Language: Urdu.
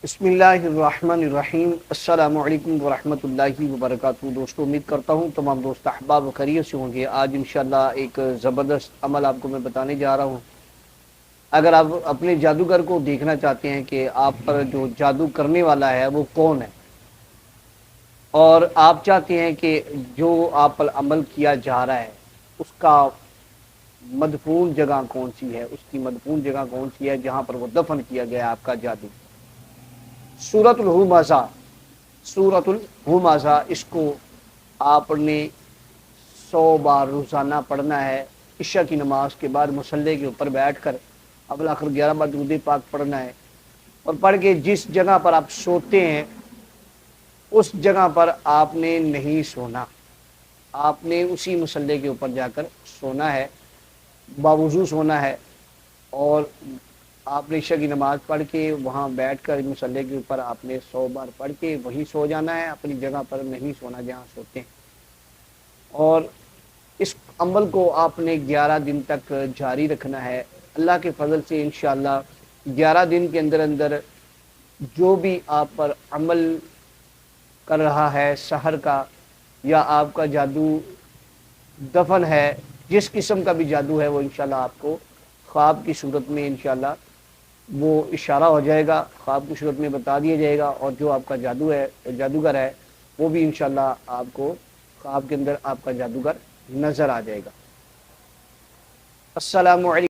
بسم اللہ الرحمن الرحیم۔ السلام علیکم ورحمۃ اللہ وبرکاتہ۔ دوستو، امید کرتا ہوں تمام دوست احباب خیریت سے ہوں گے۔ آج انشاءاللہ ایک زبردست عمل آپ کو میں بتانے جا رہا ہوں۔ اگر آپ اپنے جادوگر کو دیکھنا چاہتے ہیں کہ آپ پر جو جادو کرنے والا ہے وہ کون ہے، اور آپ چاہتے ہیں کہ جو آپ پر عمل کیا جا رہا ہے اس کا مدفون جگہ کون سی ہے، اس کی مدفون جگہ کون سی ہے جہاں پر وہ دفن کیا گیا آپ کا جادو، سورۃ الہمزہ، سورۃ الہمزہ، اس کو آپ نے 100 بار روزانہ پڑھنا ہے۔ عشاء کی نماز کے بعد مصلی کے اوپر بیٹھ کر اول آخر 11 بار درود پاک پڑھنا ہے، اور پڑھ کے جس جگہ پر آپ سوتے ہیں اس جگہ پر آپ نے نہیں سونا، آپ نے اسی مصلی کے اوپر جا کر سونا ہے، باوضو سونا ہے، اور آپ نے عشاء کی نماز پڑھ کے وہاں بیٹھ کر مصلی کے اوپر آپ نے 100 بار پڑھ کے وہیں سو جانا ہے، اپنی جگہ پر نہیں سونا جہاں سوتے ہیں۔ اور اس عمل کو آپ نے 11 دن تک جاری رکھنا ہے۔ اللہ کے فضل سے انشاءاللہ 11 دن کے اندر اندر جو بھی آپ پر عمل کر رہا ہے سحر کا، یا آپ کا جادو دفن ہے، جس قسم کا بھی جادو ہے، وہ انشاءاللہ آپ کو خواب کی صورت میں انشاءاللہ وہ اشارہ ہو جائے گا، خواب کی صورت میں بتا دیا جائے گا، اور جو آپ کا جادو ہے، جادوگر ہے، وہ بھی انشاءاللہ آپ کو خواب کے اندر آپ کا جادوگر نظر آ جائے گا۔ السلام علیکم۔